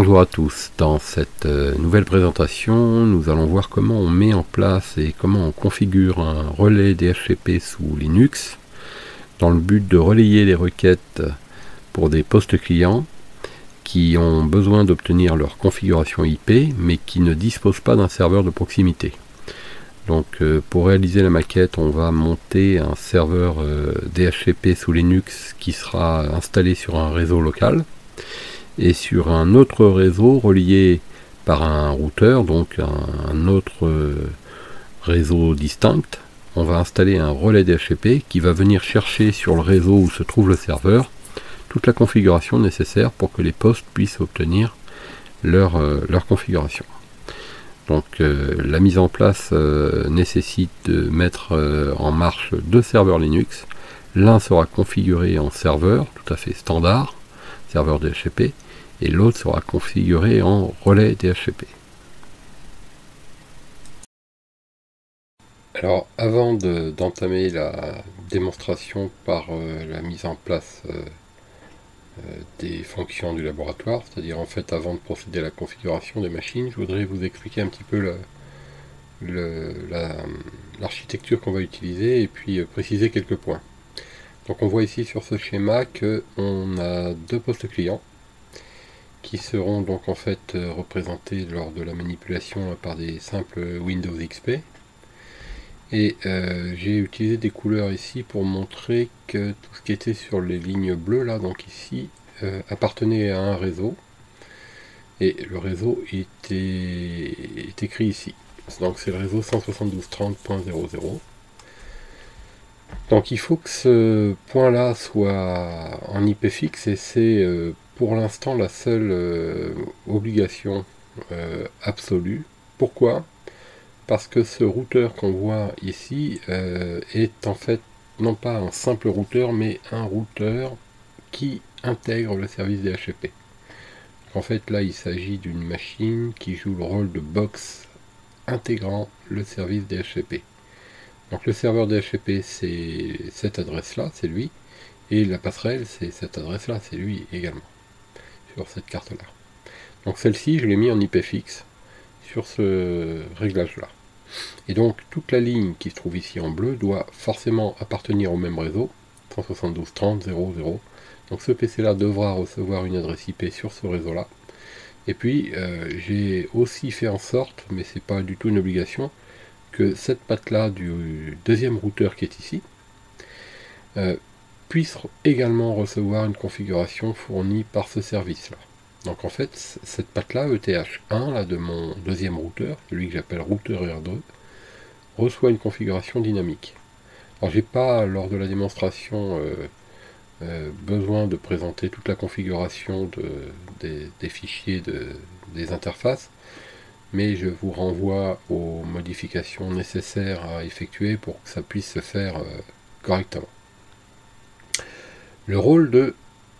Bonjour à tous, dans cette nouvelle présentation, nous allons voir comment on met en place et comment on configure un relais DHCP sous Linux dans le but de relayer les requêtes pour des postes clients qui ont besoin d'obtenir leur configuration IP mais qui ne disposent pas d'un serveur de proximité. Donc pour réaliser la maquette, on va monter un serveur DHCP sous Linux qui sera installé sur un réseau local et sur un autre réseau relié par un routeur, donc un autre réseau distinct. On va installer un relais DHCP qui va venir chercher sur le réseau où se trouve le serveur toute la configuration nécessaire pour que les postes puissent obtenir leur configuration. Donc la mise en place nécessite de mettre en marche deux serveurs Linux. L'un sera configuré en serveur tout à fait standard, serveur DHCP, et l'autre sera configuré en relais DHCP. Alors avant d'entamer la démonstration par la mise en place des fonctions du laboratoire, c'est-à-dire en fait avant de procéder à la configuration des machines, je voudrais vous expliquer un petit peu l'architecture qu'on va utiliser et puis préciser quelques points. Donc on voit ici sur ce schéma qu'on a deux postes clients qui seront donc en fait représentés lors de la manipulation par des simples Windows XP. Et j'ai utilisé des couleurs ici pour montrer que tout ce qui était sur les lignes bleues là, donc ici, appartenait à un réseau. Et le réseau est écrit ici. Donc c'est le réseau 172.30.00. Donc il faut que ce point là soit en IP fixe et c'est pour l'instant la seule obligation absolue. Pourquoi? Parce que ce routeur qu'on voit ici est en fait non pas un simple routeur mais un routeur qui intègre le service DHCP. En fait là il s'agit d'une machine qui joue le rôle de box intégrant le service DHCP. Donc le serveur DHCP c'est cette adresse là, c'est lui, et la passerelle c'est cette adresse là, c'est lui également, sur cette carte là. Donc celle-ci je l'ai mis en IP fixe sur ce réglage là. Et donc toute la ligne qui se trouve ici en bleu doit forcément appartenir au même réseau, 172.30.00. Donc ce PC là devra recevoir une adresse IP sur ce réseau là. Et puis j'ai aussi fait en sorte, mais c'est pas du tout une obligation, que cette patte là du deuxième routeur qui est ici puisse également recevoir une configuration fournie par ce service là. Donc en fait cette patte là ETH1 là, de mon deuxième routeur, celui que j'appelle routeur R2, reçoit une configuration dynamique. Alors j'ai pas lors de la démonstration besoin de présenter toute la configuration des fichiers des interfaces, mais je vous renvoie aux modifications nécessaires à effectuer pour que ça puisse se faire correctement. Le rôle de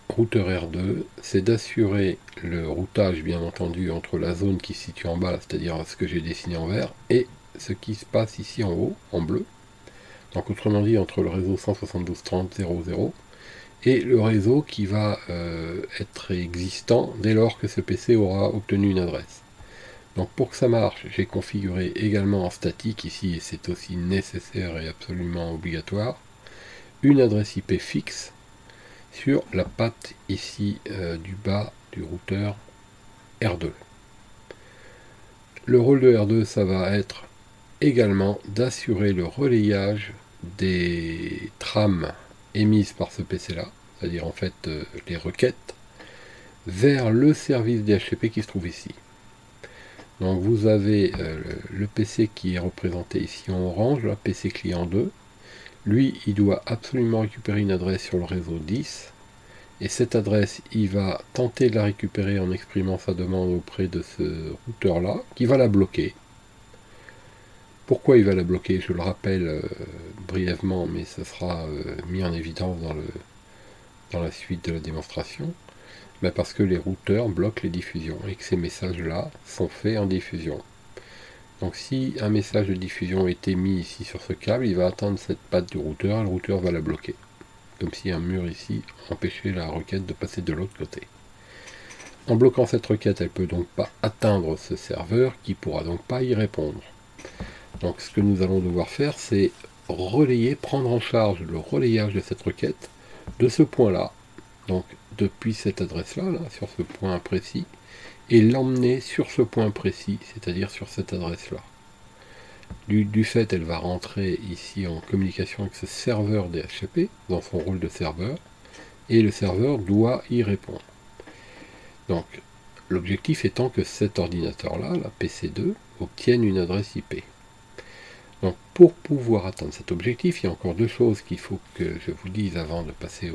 routeur R2, c'est d'assurer le routage bien entendu entre la zone qui se situe en bas, c'est-à-dire ce que j'ai dessiné en vert, et ce qui se passe ici en haut, en bleu. Donc autrement dit entre le réseau 172.30.00 et le réseau qui va être existant dès lors que ce PC aura obtenu une adresse. Donc pour que ça marche, j'ai configuré également en statique ici, et c'est aussi nécessaire et absolument obligatoire, une adresse IP fixe sur la patte ici du bas du routeur R2. Le rôle de R2, ça va être également d'assurer le relayage des trames émises par ce PC là, c'est-à-dire en fait les requêtes, vers le service DHCP qui se trouve ici. Donc vous avez le PC qui est représenté ici en orange, là, PC client 2. Lui, il doit absolument récupérer une adresse sur le réseau 10. Et cette adresse, il va tenter de la récupérer en exprimant sa demande auprès de ce routeur-là, qui va la bloquer. Pourquoi il va la bloquer? Je le rappelle brièvement, mais ce sera mis en évidence dans la suite de la démonstration. Ben parce que les routeurs bloquent les diffusions et que ces messages-là sont faits en diffusion. Donc si un message de diffusion est émis ici sur ce câble, il va atteindre cette patte du routeur et le routeur va la bloquer. Comme si un mur ici empêchait la requête de passer de l'autre côté. En bloquant cette requête, elle ne peut donc pas atteindre ce serveur qui ne pourra donc pas y répondre. Donc ce que nous allons devoir faire, c'est relayer, prendre en charge le relayage de cette requête de ce point-là, donc depuis cette adresse-là, là, sur ce point précis, et l'emmener sur ce point précis, c'est-à-dire sur cette adresse-là. Du fait, elle va rentrer ici en communication avec ce serveur DHCP, dans son rôle de serveur, et le serveur doit y répondre. Donc, l'objectif étant que cet ordinateur-là, la PC2, obtienne une adresse IP. Donc, pour pouvoir atteindre cet objectif, il y a encore deux choses qu'il faut que je vous dise avant de passer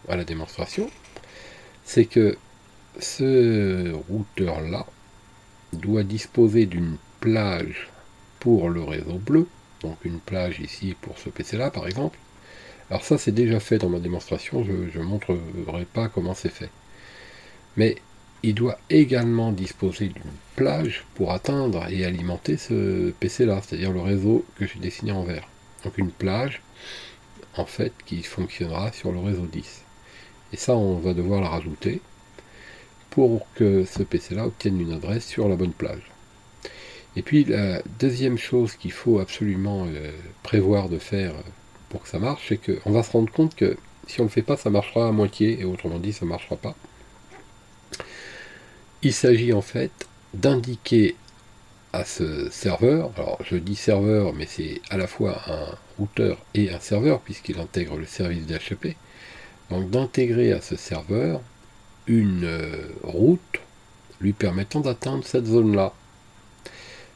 à la démonstration. C'est que ce routeur-là doit disposer d'une plage pour le réseau bleu, donc une plage ici pour ce PC-là par exemple. Alors ça c'est déjà fait dans ma démonstration, je ne montrerai pas comment c'est fait. Mais il doit également disposer d'une plage pour atteindre et alimenter ce PC-là, c'est-à-dire le réseau que j'ai dessiné en vert. Donc une plage, en fait, qui fonctionnera sur le réseau 10. Et ça, on va devoir la rajouter pour que ce PC-là obtienne une adresse sur la bonne plage. Et puis la deuxième chose qu'il faut absolument prévoir de faire pour que ça marche, c'est qu'on va se rendre compte que si on ne le fait pas, ça marchera à moitié, et autrement dit, ça ne marchera pas. Il s'agit en fait d'indiquer à ce serveur, alors je dis serveur, mais c'est à la fois un routeur et un serveur, puisqu'il intègre le service DHCP, donc d'intégrer à ce serveur une route lui permettant d'atteindre cette zone-là.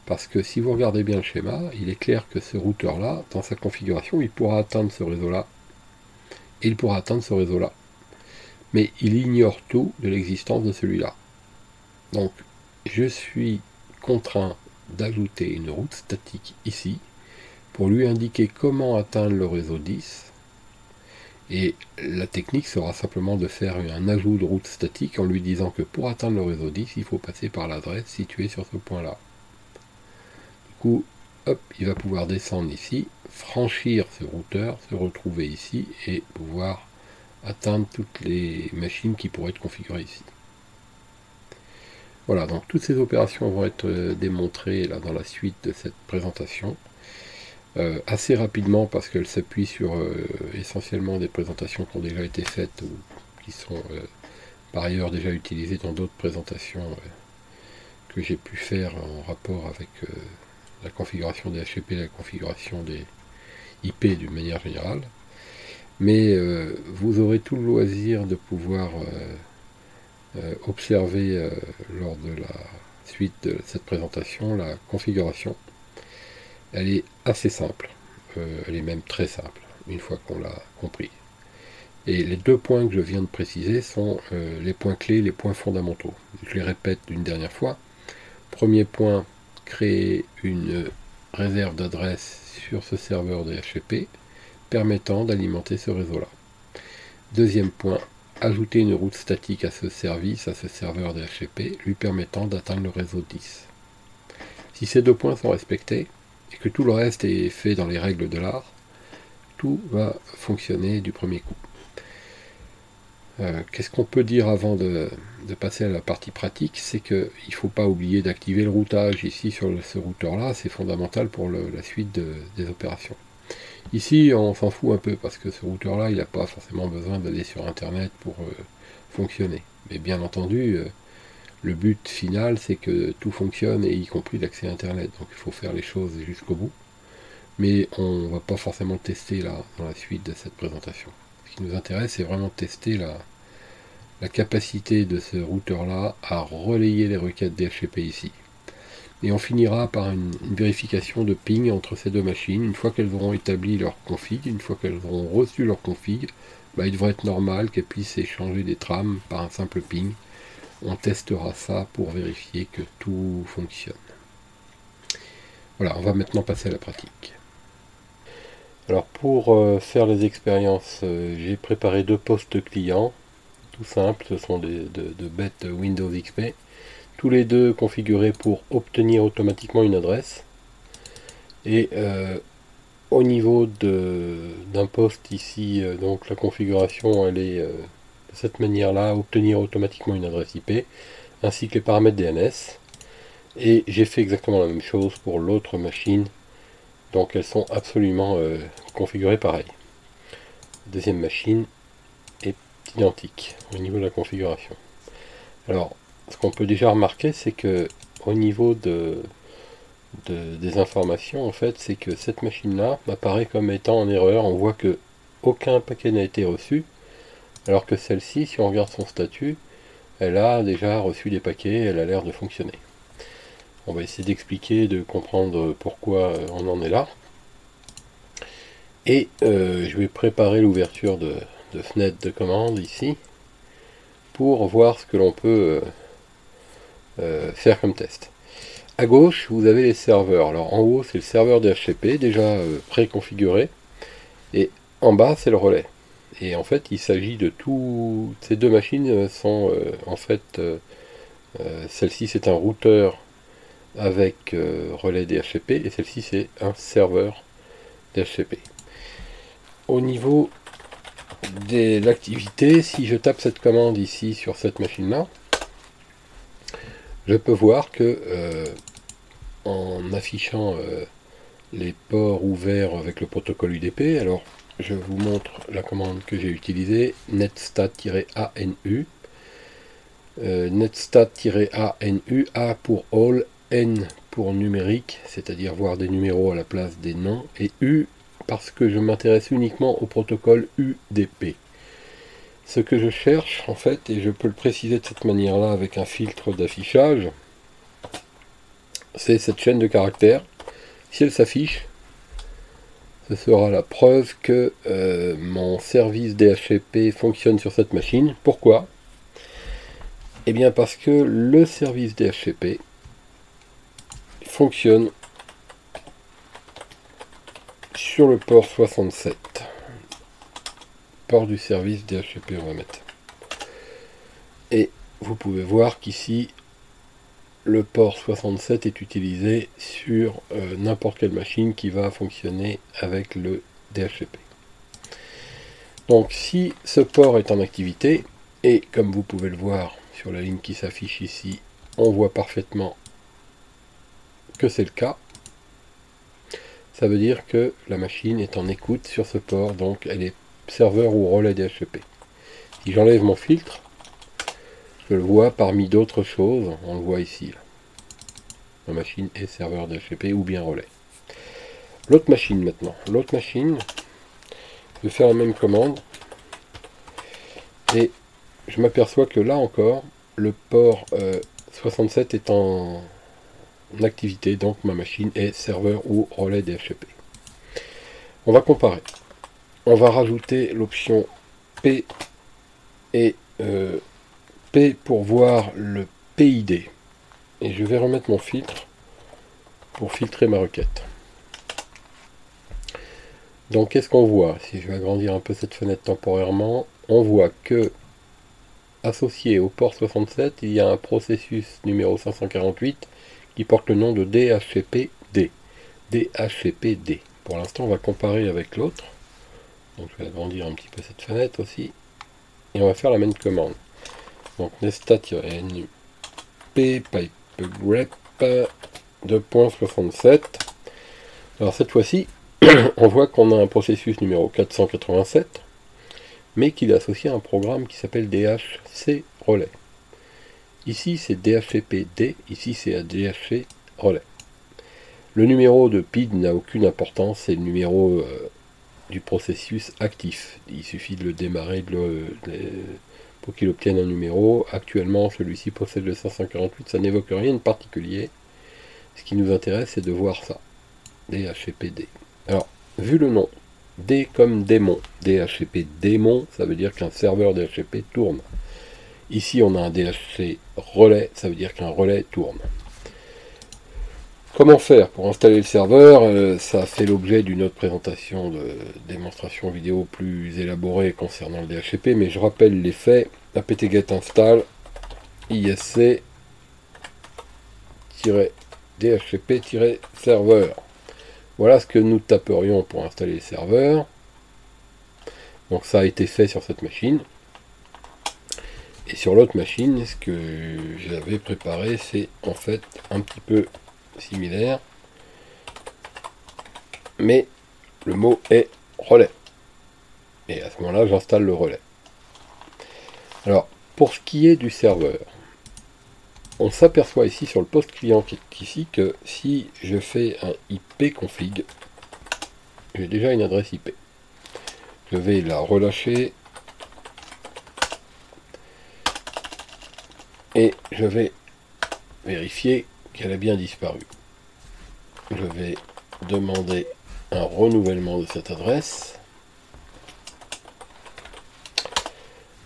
Parce que si vous regardez bien le schéma, il est clair que ce routeur-là, dans sa configuration, il pourra atteindre ce réseau-là, et il pourra atteindre ce réseau-là. Mais il ignore tout de l'existence de celui-là. Donc, je suis contraint d'ajouter une route statique ici, pour lui indiquer comment atteindre le réseau 10, et la technique sera simplement de faire un ajout de route statique en lui disant que pour atteindre le réseau 10, il faut passer par l'adresse située sur ce point-là. Du coup, hop, il va pouvoir descendre ici, franchir ce routeur, se retrouver ici et pouvoir atteindre toutes les machines qui pourraient être configurées ici. Voilà, donc toutes ces opérations vont être démontrées là dans la suite de cette présentation. Assez rapidement parce qu'elle s'appuie sur essentiellement des présentations qui ont déjà été faites ou qui sont par ailleurs déjà utilisées dans d'autres présentations que j'ai pu faire en rapport avec la configuration des HCP, la configuration des IP d'une manière générale. Mais vous aurez tout le loisir de pouvoir observer lors de la suite de cette présentation la configuration. Elle est assez simple, elle est même très simple, une fois qu'on l'a compris. Et les deux points que je viens de préciser sont les points clés, les points fondamentaux. Je les répète une dernière fois. Premier point, créer une réserve d'adresse sur ce serveur DHCP permettant d'alimenter ce réseau-là. Deuxième point, ajouter une route statique à ce service, à ce serveur DHCP, lui permettant d'atteindre le réseau 10. Si ces deux points sont respectés, et que tout le reste est fait dans les règles de l'art, tout va fonctionner du premier coup. Qu'est-ce qu'on peut dire avant de passer à la partie pratique? C'est qu'il ne faut pas oublier d'activer le routage ici sur ce routeur-là, c'est fondamental pour la suite des opérations. Ici, on s'en fout un peu parce que ce routeur-là, il n'a pas forcément besoin d'aller sur Internet pour fonctionner. Mais bien entendu, le but final, c'est que tout fonctionne, et y compris l'accès à Internet. Donc il faut faire les choses jusqu'au bout. Mais on ne va pas forcément le tester là, dans la suite de cette présentation. Ce qui nous intéresse, c'est vraiment de tester la capacité de ce routeur-là à relayer les requêtes DHCP ici. Et on finira par une vérification de ping entre ces deux machines. Une fois qu'elles auront établi leur config, une fois qu'elles auront reçu leur config, il devrait être normal qu'elles puissent échanger des trames par un simple ping. On testera ça pour vérifier que tout fonctionne. Voilà, on va maintenant passer à la pratique. Alors pour faire les expériences, j'ai préparé deux postes clients, tout simple, ce sont de bêtes Windows XP, tous les deux configurés pour obtenir automatiquement une adresse. Et au niveau d'un poste ici, donc la configuration elle est de cette manière-là, obtenir automatiquement une adresse IP. ainsi que les paramètres DNS. Et j'ai fait exactement la même chose pour l'autre machine, donc elles sont absolument configurées pareil. Deuxième machine est identique au niveau de la configuration. Alors, ce qu'on peut déjà remarquer, c'est que au niveau des informations, en fait, c'est que cette machine-là m'apparaît comme étant en erreur. On voit que aucun paquet n'a été reçu, alors que celle-ci, si on regarde son statut, elle a déjà reçu des paquets, elle a l'air de fonctionner. On va essayer d'expliquer, de comprendre pourquoi on en est là. Et je vais préparer l'ouverture de fenêtre de commande ici, pour voir ce que l'on peut faire comme test. À gauche, vous avez les serveurs. Alors en haut, c'est le serveur DHCP, déjà préconfiguré, et en bas, c'est le relais. Et en fait, il s'agit de tout. Ces deux machines sont en fait, celle-ci c'est un routeur avec relais DHCP, et celle-ci c'est un serveur DHCP. Au niveau de l'activité, si je tape cette commande ici sur cette machine-là, je peux voir que en affichant les ports ouverts avec le protocole UDP, alors je vous montre la commande que j'ai utilisée, netstat-anu. Netstat-anu, A pour all, N pour numérique, c'est-à-dire voir des numéros à la place des noms, et U parce que je m'intéresse uniquement au protocole UDP. Ce que je cherche, en fait, et je peux le préciser de cette manière-là avec un filtre d'affichage, c'est cette chaîne de caractères. Si elle s'affiche, ce sera la preuve que mon service DHCP fonctionne sur cette machine. Pourquoi? Eh bien parce que le service DHCP fonctionne sur le port 67. Port du service DHCP, on va mettre. Et vous pouvez voir qu'ici, le port 67 est utilisé sur n'importe quelle machine qui va fonctionner avec le DHCP. Donc si ce port est en activité, et comme vous pouvez le voir sur la ligne qui s'affiche ici, on voit parfaitement que c'est le cas, ça veut dire que la machine est en écoute sur ce port, donc elle est serveur ou relais DHCP. Si j'enlève mon filtre, je le vois parmi d'autres choses, on le voit ici. Là. Ma machine est serveur DHCP ou bien relais. L'autre machine maintenant. L'autre machine, je vais faire la même commande. Et je m'aperçois que là encore, le port 67 est en activité, donc ma machine est serveur ou relais DHCP. On va comparer. On va rajouter l'option P et P pour voir le PID. Et je vais remettre mon filtre pour filtrer ma requête. Donc qu'est-ce qu'on voit? Si je vais agrandir un peu cette fenêtre temporairement, on voit que associé au port 67, il y a un processus numéro 548 qui porte le nom de DHCPD. DHCPD. Pour l'instant, on va comparer avec l'autre. Donc je vais agrandir un petit peu cette fenêtre aussi. Et on va faire la même commande. Donc nestat-nu pipe grep 2.67. Alors cette fois-ci, on voit qu'on a un processus numéro 487, mais qu'il est associé à un programme qui s'appelle DHC relais. Ici c'est DHCPD, ici c'est DHC relais. Le numéro de PID n'a aucune importance, c'est le numéro du processus actif. Il suffit de le démarrer pour qu'il obtienne un numéro. Actuellement, celui-ci possède le 548, ça n'évoque rien de particulier. Ce qui nous intéresse, c'est de voir ça. DHCPD. Alors, vu le nom, D comme démon, DHCP démon, ça veut dire qu'un serveur DHCP tourne. Ici, on a un DHC relais, ça veut dire qu'un relais tourne. Comment faire pour installer le serveur? Ça fait l'objet d'une autre présentation de démonstration vidéo plus élaborée concernant le DHCP, mais je rappelle les faits. apt-get install isc-dhcp-serveur. Voilà ce que nous taperions pour installer le serveur. Donc ça a été fait sur cette machine. Et sur l'autre machine, ce que j'avais préparé, c'est en fait un petit peu similaire, mais le mot est relais. Et à ce moment-là, j'installe le relais. Alors, pour ce qui est du serveur, on s'aperçoit ici sur le poste client qui est ici que si je fais un IP config, j'ai déjà une adresse IP. Je vais la relâcher et je vais vérifier qu'elle a bien disparu. Je vais demander un renouvellement de cette adresse.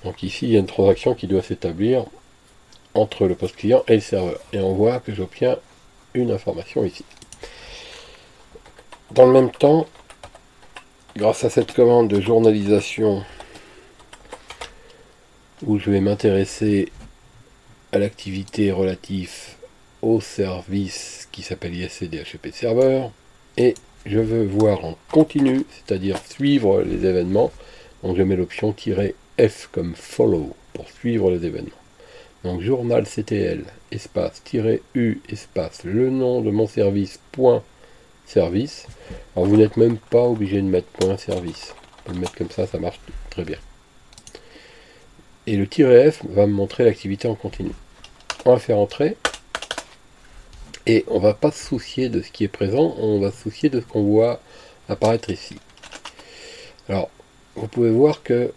Donc ici, il y a une transaction qui doit s'établir entre le poste client et le serveur. Et on voit que j'obtiens une information ici. Dans le même temps, grâce à cette commande de journalisation, où je vais m'intéresser à l'activité relative au service qui s'appelle ISC DHCP Server, et je veux voir en continu, c'est-à-dire suivre les événements. Donc je mets l'option "-f" comme follow pour suivre les événements. Donc journal CTL espace "-u" espace le nom de mon service point service. Alors vous n'êtes même pas obligé de mettre point service. On peut le mettre comme ça marche très bien. Et le "-f" va me montrer l'activité en continu. On va faire entrer. Et on va pas se soucier de ce qui est présent, on va se soucier de ce qu'on voit apparaître ici. Alors, vous pouvez voir que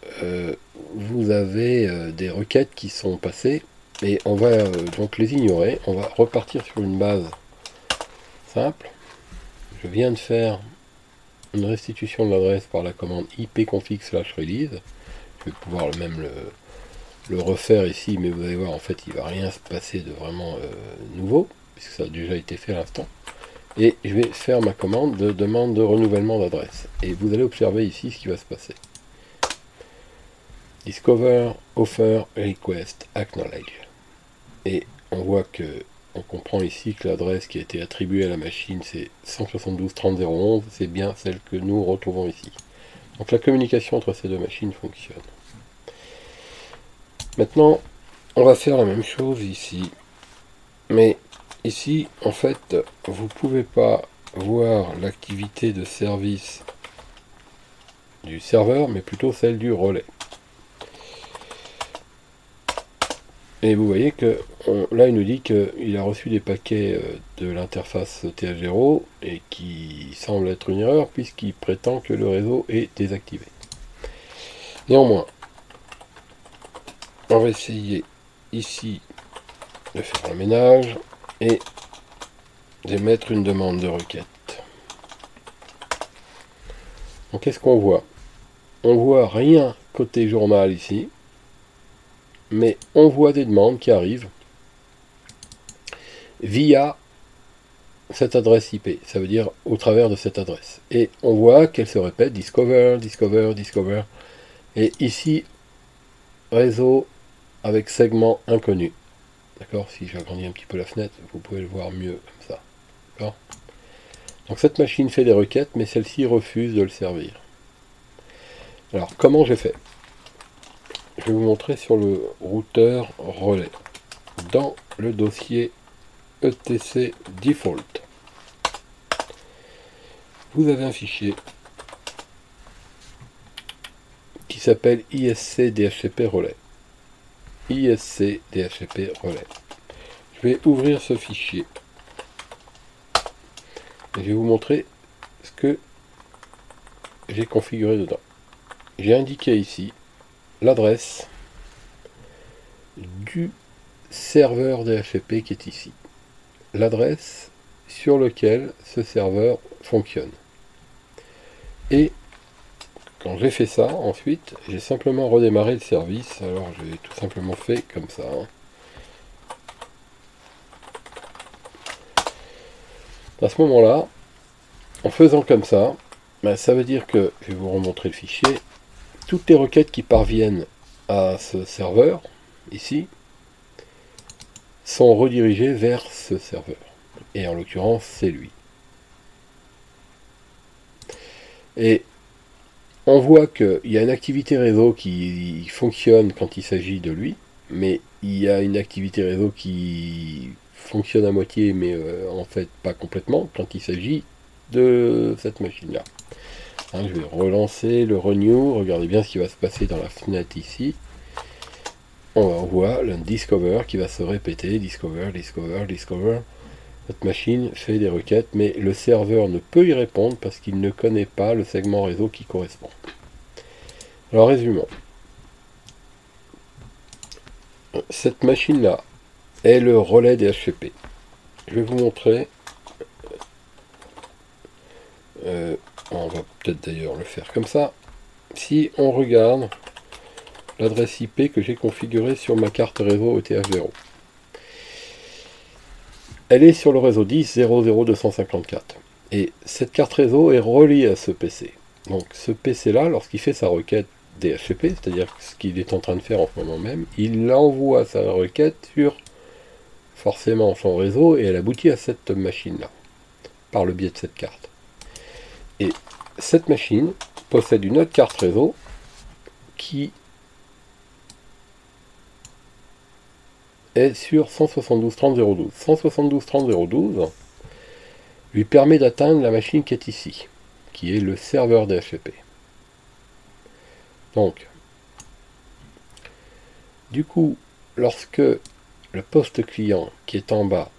vous avez des requêtes qui sont passées, et on va donc les ignorer. On va repartir sur une base simple. Je viens de faire une restitution de l'adresse par la commande ipconfig/release. Je vais pouvoir même le refaire ici, mais vous allez voir, en fait, il ne va rien se passer de vraiment nouveau, puisque ça a déjà été fait à l'instant. Et je vais faire ma commande de demande de renouvellement d'adresse. Et vous allez observer ici ce qui va se passer. Discover, Offer, Request, Acknowledge. Et on voit que, on comprend ici que l'adresse qui a été attribuée à la machine, c'est 172.30.0.11, c'est bien celle que nous retrouvons ici. Donc la communication entre ces deux machines fonctionne. Maintenant, on va faire la même chose ici. Mais ici, en fait, vous ne pouvez pas voir l'activité de service du serveur, mais plutôt celle du relais. Et vous voyez que là, il nous dit qu'il a reçu des paquets de l'interface TH0 et qui semble être une erreur puisqu'il prétend que le réseau est désactivé. Néanmoins, on va essayer ici de faire le ménage et d'émettre une demande de requête. Donc qu'est-ce qu'on voit? On voit rien côté journal ici, mais on voit des demandes qui arrivent via cette adresse IP, ça veut dire au travers de cette adresse. Et on voit qu'elle se répète, discover, discover, discover. Et ici, réseau avec segment inconnu. D'accord? Si j'agrandis un petit peu la fenêtre, vous pouvez le voir mieux comme ça. D'accord? Donc cette machine fait des requêtes, mais celle-ci refuse de le servir. Alors, comment j'ai fait? Je vais vous montrer sur le routeur relais. Dans le dossier etc default, vous avez un fichier qui s'appelle ISC DHCP relais. ISC DHCP relais. Je vais ouvrir ce fichier et je vais vous montrer ce que j'ai configuré dedans. J'ai indiqué ici l'adresse du serveur DHCP qui est ici. L'adresse sur laquelle ce serveur fonctionne. Et quand j'ai fait ça, ensuite, j'ai simplement redémarré le service. Alors j'ai tout simplement fait comme ça. À ce moment-là, en faisant comme ça, ben, ça veut dire que, je vais vous remontrer le fichier, toutes les requêtes qui parviennent à ce serveur, ici, sont redirigées vers ce serveur. Et en l'occurrence, c'est lui. Et on voit qu'il y a une activité réseau qui fonctionne quand il s'agit de lui, mais il y a une activité réseau qui fonctionne à moitié, mais en fait pas complètement, quand il s'agit de cette machine-là. Hein, je vais relancer le renew, regardez bien ce qui va se passer dans la fenêtre ici. On voit le discover qui va se répéter, discover, discover, discover. Notre machine fait des requêtes, mais le serveur ne peut y répondre parce qu'il ne connaît pas le segment réseau qui correspond. Alors résumons. Cette machine-là est le relais DHCP. Je vais vous montrer. On va peut-être d'ailleurs le faire comme ça. Si on regarde l'adresse IP que j'ai configurée sur ma carte réseau ETH0. Elle est sur le réseau 10.0.0.254. Et cette carte réseau est reliée à ce PC. Donc ce PC-là, lorsqu'il fait sa requête DHCP, c'est-à-dire ce qu'il est en train de faire en ce moment même, il envoie sa requête sur forcément son réseau et elle aboutit à cette machine-là, par le biais de cette carte. Et cette machine possède une autre carte réseau qui est sur 172.30.0.12. 172.30.0.12 lui permet d'atteindre la machine qui est ici, qui est le serveur DHCP. Donc, du coup, lorsque le poste client qui est en bas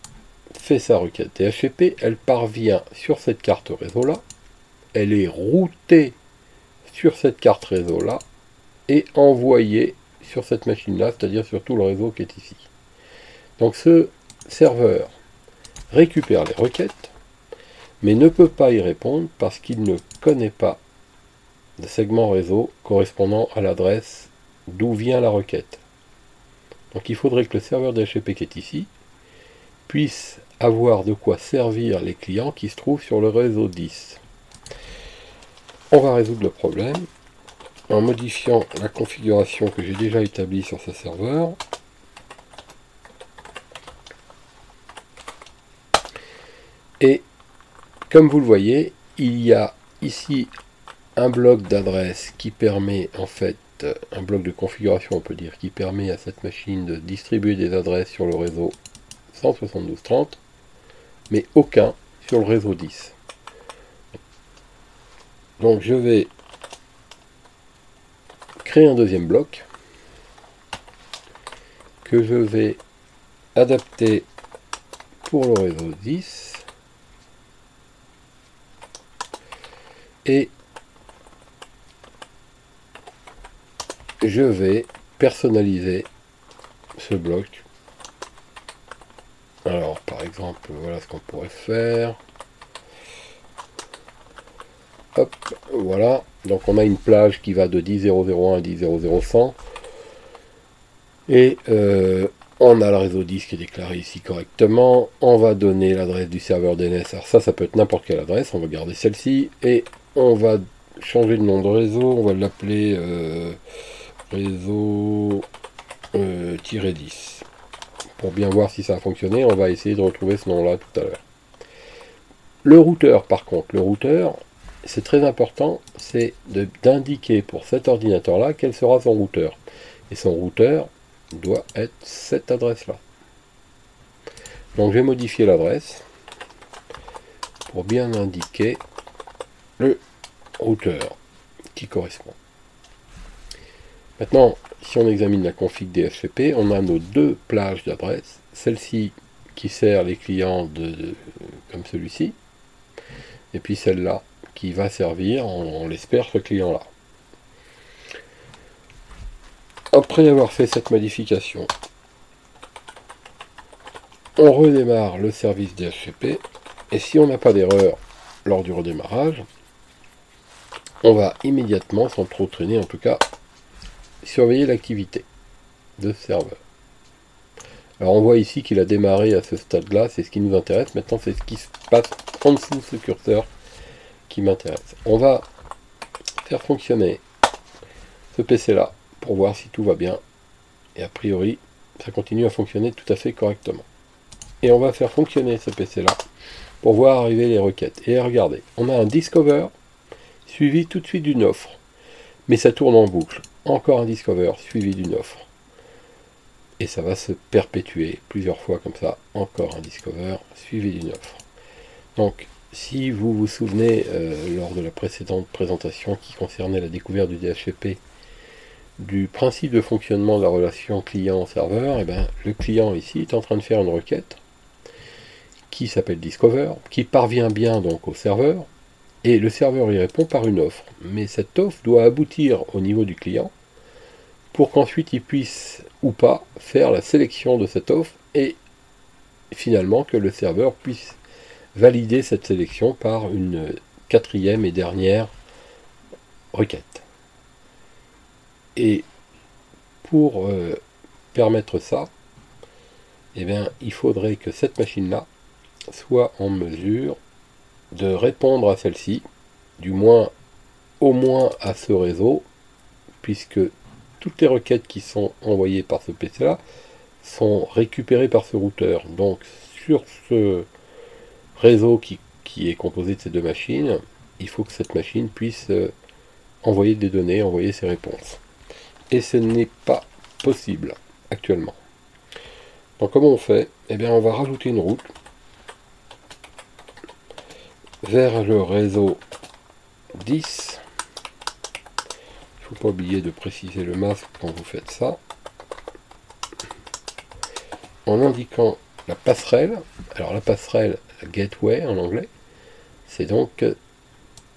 fait sa requête DHCP, elle parvient sur cette carte réseau-là, elle est routée sur cette carte réseau-là et envoyée sur cette machine-là, c'est-à-dire sur tout le réseau qui est ici. Donc ce serveur récupère les requêtes, mais ne peut pas y répondre parce qu'il ne connaît pas de segment réseau correspondant à l'adresse d'où vient la requête. Donc il faudrait que le serveur DHCP qui est ici puisse avoir de quoi servir les clients qui se trouvent sur le réseau 10. On va résoudre le problème en modifiant la configuration que j'ai déjà établie sur ce serveur. Et comme vous le voyez, il y a ici un bloc d'adresse qui permet, en fait, un bloc de configuration, on peut dire, qui permet à cette machine de distribuer des adresses sur le réseau 172.30, mais aucun sur le réseau 10. Donc je vais créer un deuxième bloc que je vais adapter pour le réseau 10. Et je vais personnaliser ce bloc. Alors par exemple, voilà ce qu'on pourrait faire. Hop, voilà. Donc on a une plage qui va de 10.0.0.1 à 10.0.0.100. Et on a le réseau 10 qui est déclaré ici correctement. On va donner l'adresse du serveur DNS. Alors ça peut être n'importe quelle adresse. On va garder celle-ci. Et on va changer le nom de réseau. On va l'appeler réseau 10. Pour bien voir si ça a fonctionné, on va essayer de retrouver ce nom-là tout à l'heure. Le routeur, par contre, le routeur, c'est très important, c'est d'indiquer pour cet ordinateur-là quel sera son routeur. Et son routeur doit être cette adresse-là. Donc je vais modifier l'adresse pour bien indiquer le routeur qui correspond. Maintenant, si on examine la config DHCP, on a nos deux plages d'adresses. Celle-ci qui sert les clients comme celui-ci, et puis celle-là qui va servir, on l'espère, ce client-là. Après avoir fait cette modification, on redémarre le service DHCP, et si on n'a pas d'erreur lors du redémarrage, on va immédiatement, sans trop traîner en tout cas, surveiller l'activité de ce serveur. Alors on voit ici qu'il a démarré à ce stade-là, c'est ce qui nous intéresse. Maintenant c'est ce qui se passe en dessous de ce curseur qui m'intéresse. On va faire fonctionner ce PC-là pour voir si tout va bien. Et a priori, ça continue à fonctionner tout à fait correctement. Et on va faire fonctionner ce PC-là pour voir arriver les requêtes. Et regardez, on a un discover suivi tout de suite d'une offre. Mais ça tourne en boucle. Encore un discover suivi d'une offre. et ça va se perpétuer plusieurs fois comme ça, encore un discover suivi d'une offre. Donc si vous vous souvenez lors de la précédente présentation qui concernait la découverte du DHCP, du principe de fonctionnement de la relation client-serveur, et bien le client ici est en train de faire une requête qui s'appelle Discover, qui parvient bien donc au serveur, et le serveur y répond par une offre. Mais cette offre doit aboutir au niveau du client pour qu'ensuite il puisse ou pas faire la sélection de cette offre et finalement que le serveur puisse valider cette sélection par une quatrième et dernière requête. Et pour permettre ça, eh bien, il faudrait que cette machine-là soit en mesure de répondre à celle-ci, du moins au moins à ce réseau, puisque toutes les requêtes qui sont envoyées par ce PC-là sont récupérées par ce routeur. Donc sur ce réseau qui est composé de ces deux machines, il faut que cette machine puisse envoyer des données, envoyer ses réponses. Et ce n'est pas possible actuellement. Donc comment on fait? Eh bien on va rajouter une route vers le réseau 10. Il ne faut pas oublier de préciser le masque quand vous faites ça. En indiquant la passerelle. Alors la passerelle, la gateway en anglais, c'est donc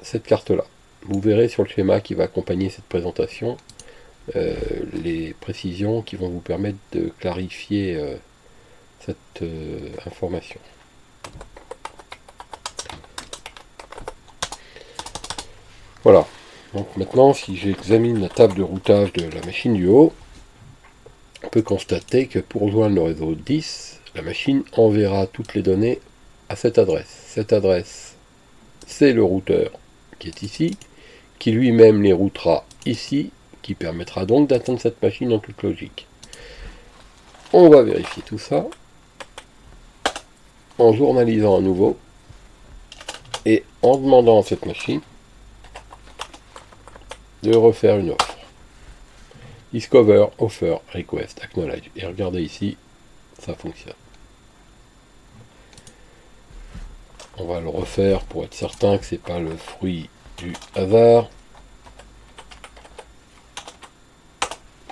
cette carte-là. Vous verrez sur le schéma qui va accompagner cette présentation les précisions qui vont vous permettre de clarifier cette information. Voilà. Donc maintenant, si j'examine la table de routage de la machine du haut, on peut constater que pour rejoindre le réseau 10, la machine enverra toutes les données à cette adresse. Cette adresse, c'est le routeur qui est ici, qui lui-même les routera ici, qui permettra donc d'atteindre cette machine en toute logique. On va vérifier tout ça en journalisant à nouveau et en demandant à cette machine de refaire une offre. Discover, Offer, Request, Acknowledge. Et regardez ici, ça fonctionne. On va le refaire pour être certain que c'est pas le fruit du hasard.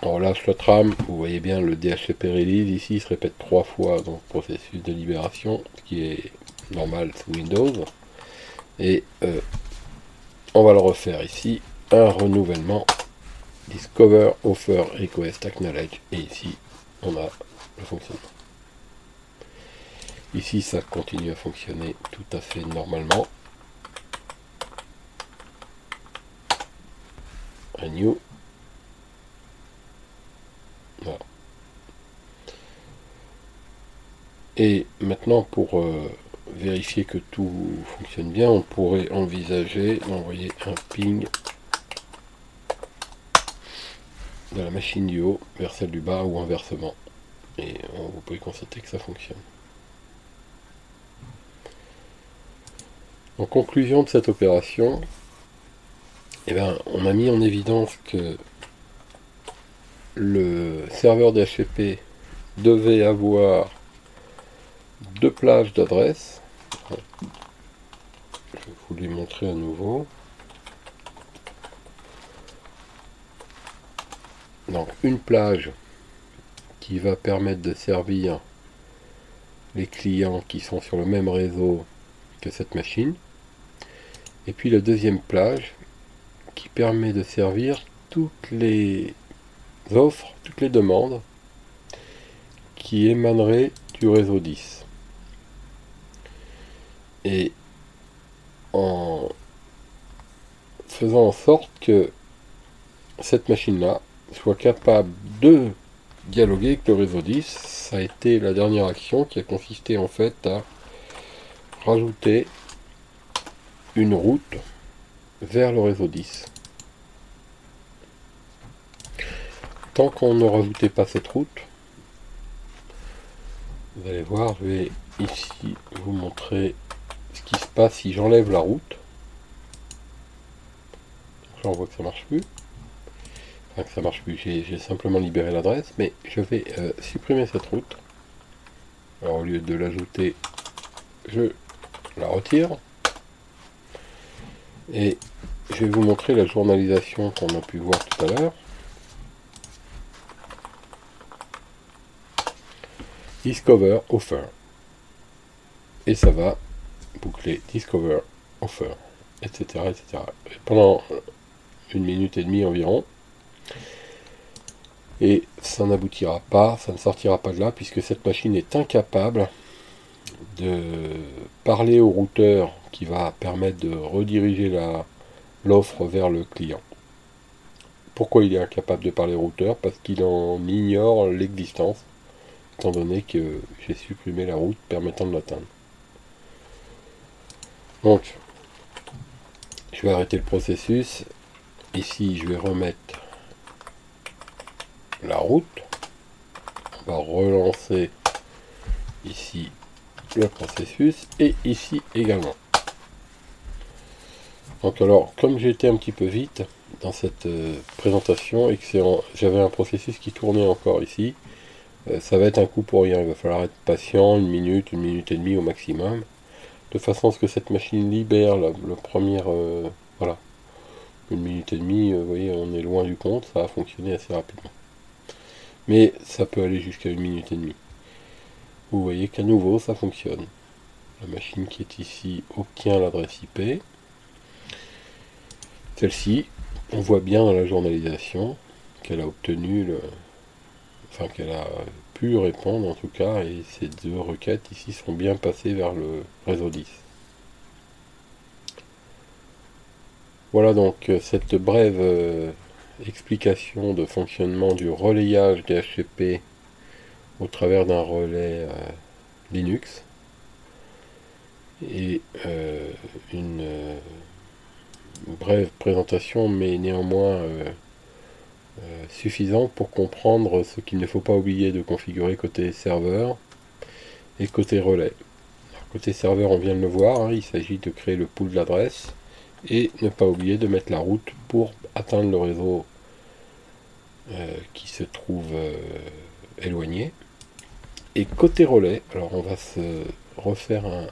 On relâche la trame, vous voyez bien le DHCP release ici, il se répète 3 fois dans le processus de libération, ce qui est normal sous Windows. Et on va le refaire ici, un renouvellement, Discover, Offer, Request, Acknowledge, et ici on a le fonctionnement. Ici ça continue à fonctionner tout à fait normalement. Renew. Voilà. Et maintenant pour vérifier que tout fonctionne bien, on pourrait envisager d'envoyer un ping de la machine du haut vers celle du bas ou inversement. Et vous pouvez constater que ça fonctionne. En conclusion de cette opération, eh bien, on a mis en évidence que le serveur DHCP devait avoir 2 plages d'adresses. Je vais vous les montrer à nouveau. Donc une plage qui va permettre de servir les clients qui sont sur le même réseau que cette machine. Et puis la deuxième plage qui permet de servir toutes les offres, toutes les demandes qui émaneraient du réseau 10. Et en faisant en sorte que cette machine-là soit capable de dialoguer avec le réseau 10, ça a été la dernière action qui a consisté en fait à rajouter une route vers le réseau 10. Tant qu'on ne rajoutait pas cette route, vous allez voir, je vais ici vous montrer ce qui se passe si j'enlève la route. Donc là on voit que ça marche plus. enfin que ça marche plus, j'ai simplement libéré l'adresse, mais je vais supprimer cette route. Alors au lieu de l'ajouter, je la retire. Et je vais vous montrer la journalisation qu'on a pu voir tout à l'heure. Discover Offer. Et ça va boucler Discover Offer, etc. etc. Et pendant 1 minute et demie environ. Et ça n'aboutira pas, ça ne sortira pas de là, puisque cette machine est incapable de parler au routeur qui va permettre de rediriger l'offre vers le client. Pourquoi il est incapable de parler au routeur? Parce qu'il en ignore l'existence, étant donné que j'ai supprimé la route permettant de l'atteindre. Donc, je vais arrêter le processus. Ici, je vais remettre la route. On va relancer ici le processus et ici également. Donc alors, comme j'ai été un petit peu vite dans cette présentation et que j'avais un processus qui tournait encore ici, ça va être un coup pour rien. Il va falloir être patient, 1 minute et demie au maximum, de façon à ce que cette machine libère le premier, voilà, 1 minute et demie, vous voyez, on est loin du compte, ça va fonctionner assez rapidement. Mais ça peut aller jusqu'à 1 minute et demie. Vous voyez qu'à nouveau, ça fonctionne. La machine qui est ici obtient l'adresse IP. Celle-ci, on voit bien dans la journalisation qu'elle a obtenu enfin qu'elle a pu répondre en tout cas, et ces deux requêtes ici sont bien passées vers le réseau 10. Voilà donc cette brève explication de fonctionnement du relayage DHCP au travers d'un relais Linux, et une brève présentation, mais néanmoins suffisante pour comprendre ce qu'il ne faut pas oublier de configurer côté serveur et côté relais. Alors, côté serveur, on vient de le voir, hein, il s'agit de créer le pool d'adresses et ne pas oublier de mettre la route pour atteindre le réseau qui se trouve éloigné. Et côté relais, alors on va se refaire un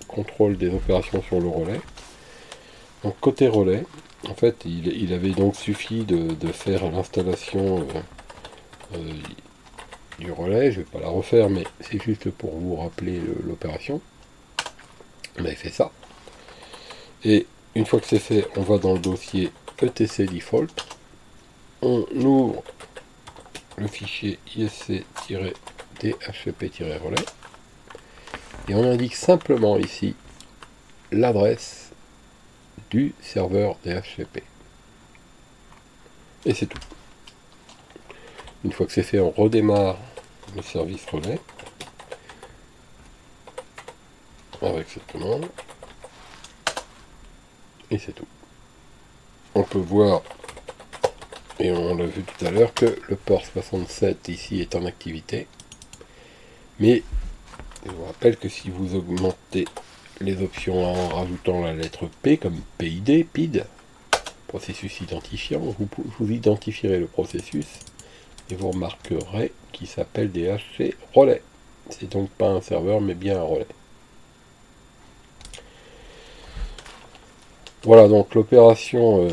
contrôle des opérations sur le relais. Donc côté relais, en fait il avait donc suffi de faire l'installation du relais. Je ne vais pas la refaire, mais c'est juste pour vous rappeler l'opération. On avait fait ça. Et une fois que c'est fait, on va dans le dossier etc default, on ouvre le fichier isc-dhcp-relais et on indique simplement ici l'adresse du serveur DHCP. Et c'est tout. Une fois que c'est fait, on redémarre le service relais avec cette commande. Et c'est tout. On peut voir, et on l'a vu tout à l'heure, que le port 67 ici est en activité. Mais je vous rappelle que si vous augmentez les options en rajoutant la lettre P comme PID, processus identifiant, vous identifierez le processus et vous remarquerez qu'il s'appelle DHC relais. C'est donc pas un serveur mais bien un relais. Voilà, donc l'opération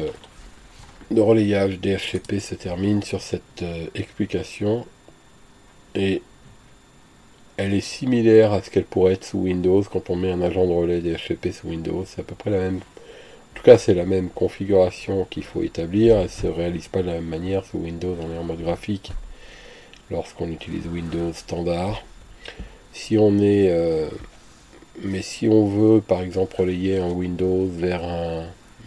de relayage DHCP se termine sur cette explication, et elle est similaire à ce qu'elle pourrait être sous Windows quand on met un agent de relais DHCP sous Windows. C'est à peu près la même. En tout cas, c'est la même configuration qu'il faut établir. Elle ne se réalise pas de la même manière sous Windows. On est en mode graphique lorsqu'on utilise Windows standard. Si on est, mais si on veut, par exemple, relayer un Windows vers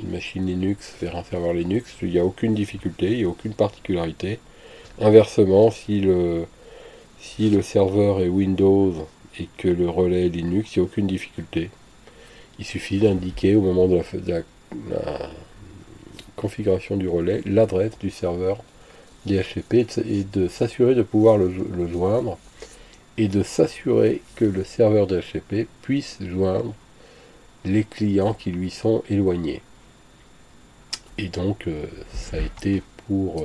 une machine Linux, vers un serveur Linux, il n'y a aucune difficulté, il n'y a aucune particularité. Inversement, si le serveur est Windows et que le relais est Linux, il n'y a aucune difficulté. Il suffit d'indiquer au moment de la configuration du relais l'adresse du serveur DHCP et de s'assurer de pouvoir le joindre, et de s'assurer que le serveur DHCP puisse joindre les clients qui lui sont éloignés. Et donc ça a été pour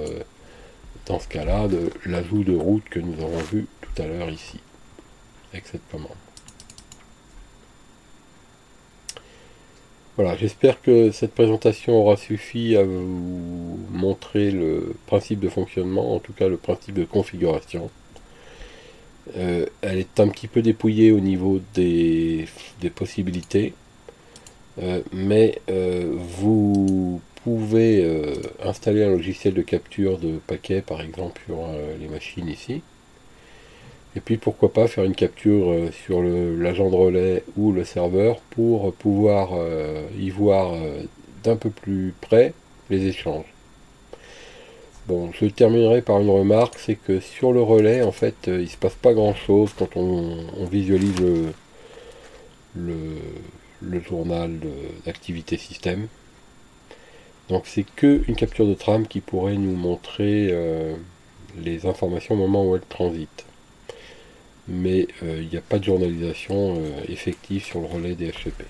dans ce cas-là, de l'ajout de route que nous avons vu tout à l'heure ici, avec cette commande. Voilà, j'espère que cette présentation aura suffi à vous montrer le principe de fonctionnement, en tout cas le principe de configuration. Elle est un petit peu dépouillée au niveau des possibilités, mais vous pouvez installer un logiciel de capture de paquets, par exemple, sur les machines ici. Et puis pourquoi pas faire une capture sur l'agent de relais ou le serveur pour pouvoir y voir d'un peu plus près les échanges. Bon, je terminerai par une remarque, c'est que sur le relais, en fait, il ne se passe pas grand chose quand on visualise le journal d'activité système. Donc c'est que une capture de trame qui pourrait nous montrer les informations au moment où elle transite. Mais il n'y a pas de journalisation effective sur le relais DHCP.